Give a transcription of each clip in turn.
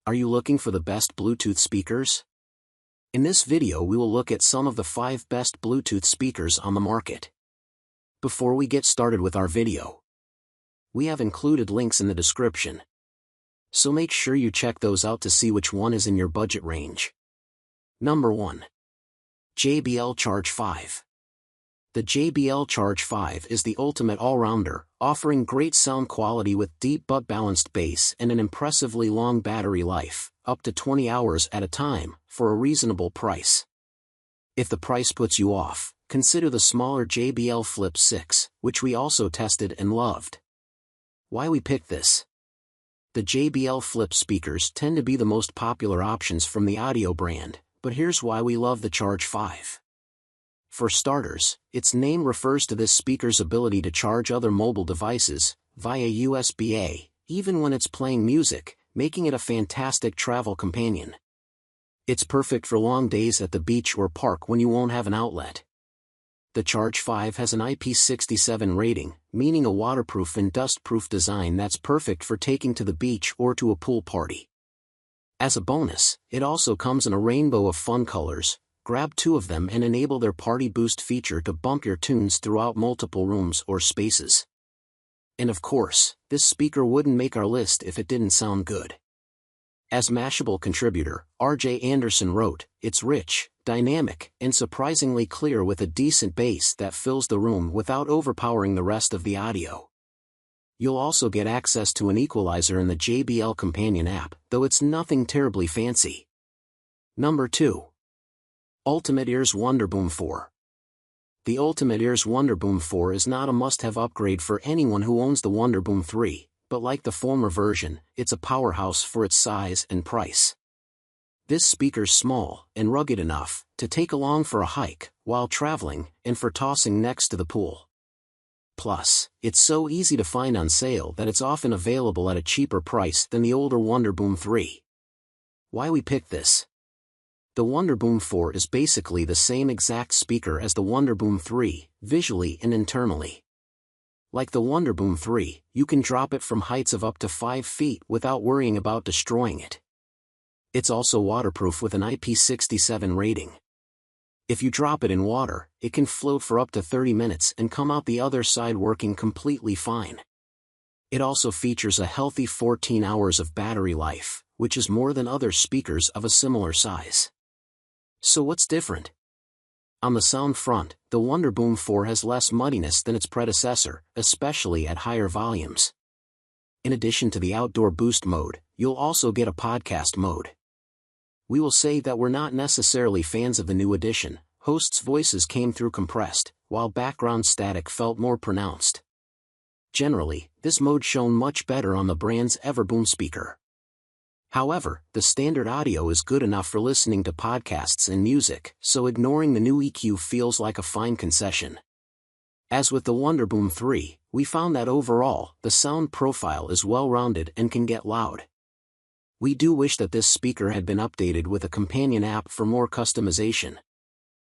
Are you looking for the best Bluetooth speakers? In this video we will look at some of the 5 best Bluetooth speakers on the market. Before we get started with our video, we have included links in the description, so make sure you check those out to see which one is in your budget range. Number 1. JBL Charge 5. The JBL Charge 5 is the ultimate all-rounder, offering great sound quality with deep but balanced bass and an impressively long battery life, up to 20 hours at a time, for a reasonable price. If the price puts you off, consider the smaller JBL Flip 6, which we also tested and loved. Why we picked this? The JBL Flip speakers tend to be the most popular options from the audio brand, but here's why we love the Charge 5. For starters, its name refers to this speaker's ability to charge other mobile devices, via USB-A, even when it's playing music, making it a fantastic travel companion. It's perfect for long days at the beach or park when you won't have an outlet. The Charge 5 has an IP67 rating, meaning a waterproof and dust-proof design that's perfect for taking to the beach or to a pool party. As a bonus, it also comes in a rainbow of fun colors. Grab 2 of them and enable their Party Boost feature to bump your tunes throughout multiple rooms or spaces. And of course, this speaker wouldn't make our list if it didn't sound good. As Mashable contributor, R.J. Anderson wrote, "It's rich, dynamic, and surprisingly clear with a decent bass that fills the room without overpowering the rest of the audio." You'll also get access to an equalizer in the JBL Companion app, though it's nothing terribly fancy. Number 2. Ultimate Ears Wonderboom 4. The Ultimate Ears Wonderboom 4 is not a must-have upgrade for anyone who owns the Wonderboom 3, but like the former version, it's a powerhouse for its size and price. This speaker's small and rugged enough to take along for a hike, while traveling, and for tossing next to the pool. Plus, it's so easy to find on sale that it's often available at a cheaper price than the older Wonderboom 3. Why we picked this? The Wonderboom 4 is basically the same exact speaker as the Wonderboom 3, visually and internally. Like the Wonderboom 3, you can drop it from heights of up to 5 feet without worrying about destroying it. It's also waterproof with an IP67 rating. If you drop it in water, it can float for up to 30 minutes and come out the other side working completely fine. It also features a healthy 14 hours of battery life, which is more than other speakers of a similar size. So what's different? On the sound front, the Wonderboom 4 has less muddiness than its predecessor, especially at higher volumes. In addition to the outdoor boost mode, you'll also get a podcast mode. We will say that we're not necessarily fans of the new edition. Hosts' voices came through compressed, while background static felt more pronounced. Generally, this mode shone much better on the brand's Everboom speaker. However, the standard audio is good enough for listening to podcasts and music, so ignoring the new EQ feels like a fine concession. As with the Wonderboom 3, we found that overall, the sound profile is well-rounded and can get loud. We do wish that this speaker had been updated with a companion app for more customization.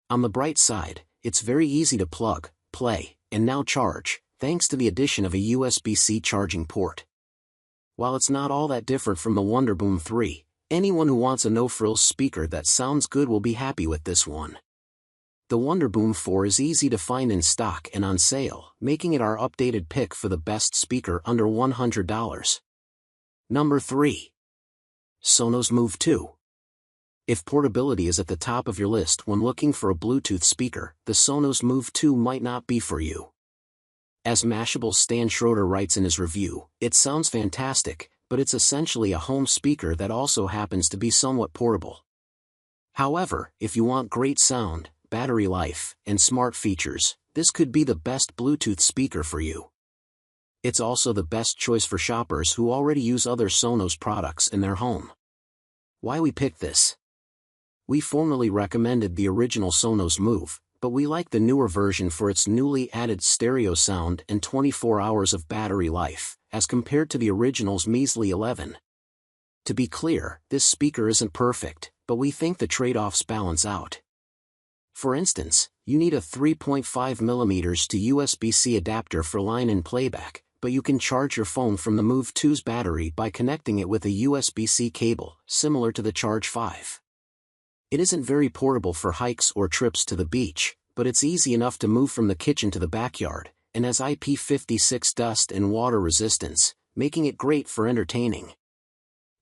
On the bright side, it's very easy to plug, play, and now charge, thanks to the addition of a USB-C charging port. While it's not all that different from the Wonderboom 3, anyone who wants a no-frills speaker that sounds good will be happy with this one. The Wonderboom 4 is easy to find in stock and on sale, making it our updated pick for the best speaker under $100. Number 3. Sonos Move 2. If portability is at the top of your list when looking for a Bluetooth speaker, the Sonos Move 2 might not be for you. As Mashable's Stan Schroeder writes in his review, it sounds fantastic, but it's essentially a home speaker that also happens to be somewhat portable. However, if you want great sound, battery life, and smart features, this could be the best Bluetooth speaker for you. It's also the best choice for shoppers who already use other Sonos products in their home. Why we picked this? We formerly recommended the original Sonos Move, but we like the newer version for its newly added stereo sound and 24 hours of battery life, as compared to the original's measly 11. To be clear, this speaker isn't perfect, but we think the trade-offs balance out. For instance, you need a 3.5mm to USB-C adapter for line-in playback, but you can charge your phone from the Move 2's battery by connecting it with a USB-C cable, similar to the Charge 5. It isn't very portable for hikes or trips to the beach, but it's easy enough to move from the kitchen to the backyard, and has IP56 dust and water resistance, making it great for entertaining.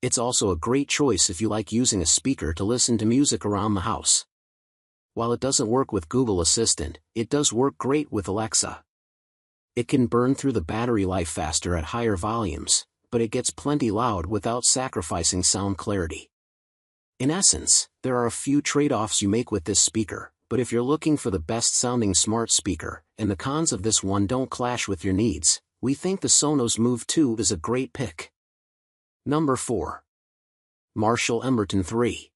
It's also a great choice if you like using a speaker to listen to music around the house. While it doesn't work with Google Assistant, it does work great with Alexa. It can burn through the battery life faster at higher volumes, but it gets plenty loud without sacrificing sound clarity. In essence, there are a few trade-offs you make with this speaker, but if you're looking for the best-sounding smart speaker, and the cons of this one don't clash with your needs, we think the Sonos Move 2 is a great pick. Number 4. Marshall Emberton III.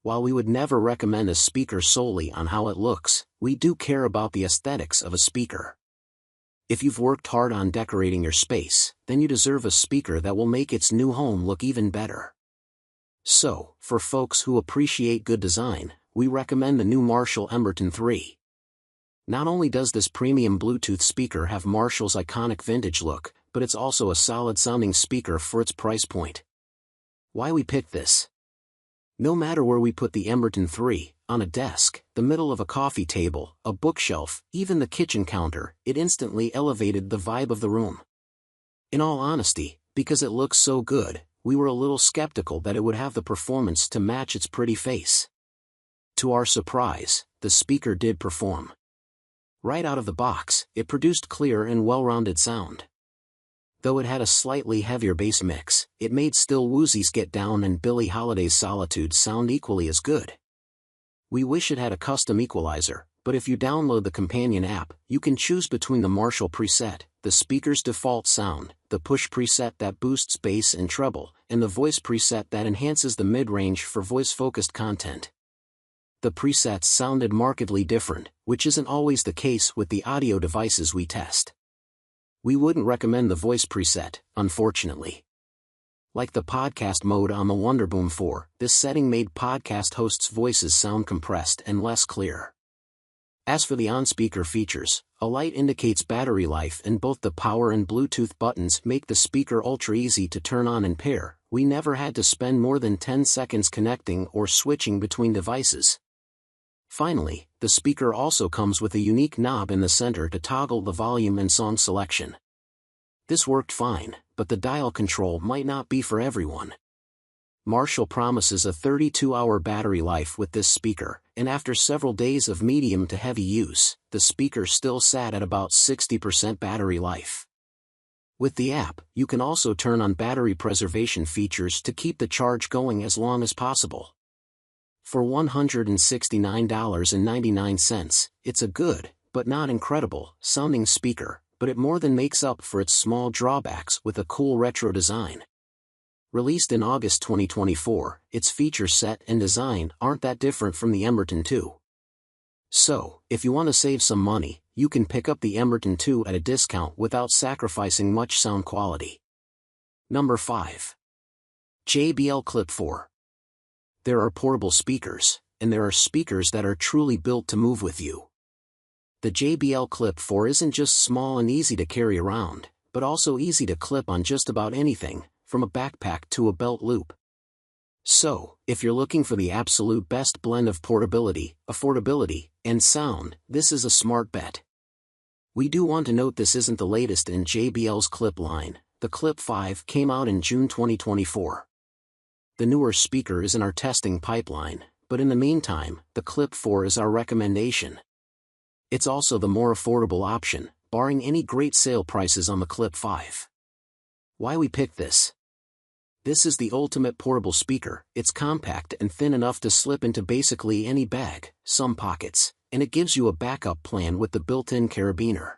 While we would never recommend a speaker solely on how it looks, we do care about the aesthetics of a speaker. If you've worked hard on decorating your space, then you deserve a speaker that will make its new home look even better. So, for folks who appreciate good design, we recommend the new Marshall Emberton III. Not only does this premium Bluetooth speaker have Marshall's iconic vintage look, but it's also a solid-sounding speaker for its price point. Why we picked this? No matter where we put the Emberton III, on a desk, the middle of a coffee table, a bookshelf, even the kitchen counter, it instantly elevated the vibe of the room. In all honesty, because it looks so good, we were a little skeptical that it would have the performance to match its pretty face. To our surprise, the speaker did perform. Right out of the box, it produced clear and well-rounded sound. Though it had a slightly heavier bass mix, it made Still Woozy's Get Down and Billie Holiday's Solitude sound equally as good. We wish it had a custom equalizer, but if you download the companion app, you can choose between the Marshall preset, the speaker's default sound, the push preset that boosts bass and treble, and the voice preset that enhances the mid-range for voice-focused content. The presets sounded markedly different, which isn't always the case with the audio devices we test. We wouldn't recommend the voice preset, unfortunately. Like the podcast mode on the Wonderboom 4, this setting made podcast hosts' voices sound compressed and less clear. As for the on-speaker features, a light indicates battery life and both the power and Bluetooth buttons make the speaker ultra easy to turn on and pair. We never had to spend more than 10 seconds connecting or switching between devices. Finally, the speaker also comes with a unique knob in the center to toggle the volume and song selection. This worked fine, but the dial control might not be for everyone. Marshall promises a 32-hour battery life with this speaker, and after several days of medium to heavy use, the speaker still sat at about 60% battery life. With the app, you can also turn on battery preservation features to keep the charge going as long as possible. For $169.99, it's a good, but not incredible, sounding speaker, but it more than makes up for its small drawbacks with a cool retro design. Released in August 2024, its feature set and design aren't that different from the Emberton II. So, if you want to save some money, you can pick up the Emberton II at a discount without sacrificing much sound quality. Number 5. JBL Clip 4. There are portable speakers, and there are speakers that are truly built to move with you. The JBL Clip 4 isn't just small and easy to carry around, but also easy to clip on just about anything, from a backpack to a belt loop. So, if you're looking for the absolute best blend of portability, affordability, and sound, this is a smart bet. We do want to note this isn't the latest in JBL's Clip line. The Clip 5 came out in June 2024. The newer speaker is in our testing pipeline, but in the meantime, the Clip 4 is our recommendation. It's also the more affordable option, barring any great sale prices on the Clip 5. Why we picked this? This is the ultimate portable speaker. It's compact and thin enough to slip into basically any bag, some pockets, and it gives you a backup plan with the built-in carabiner.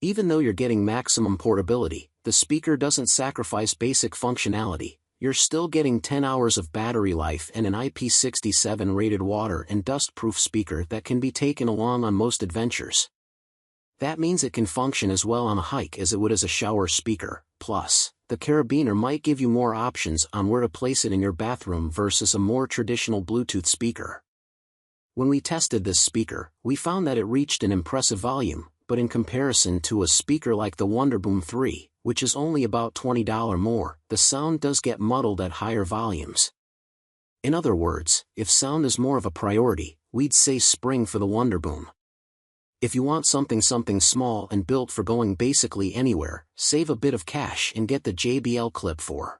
Even though you're getting maximum portability, the speaker doesn't sacrifice basic functionality. You're still getting 10 hours of battery life and an IP67 rated water and dust-proof speaker that can be taken along on most adventures. That means it can function as well on a hike as it would as a shower speaker. Plus, the carabiner might give you more options on where to place it in your bathroom versus a more traditional Bluetooth speaker. When we tested this speaker, we found that it reached an impressive volume, but in comparison to a speaker like the Wonderboom 3, which is only about $20 more, the sound does get muddled at higher volumes. In other words, if sound is more of a priority, we'd say spring for the Wonderboom. If you want something small and built for going basically anywhere, save a bit of cash and get the JBL Clip for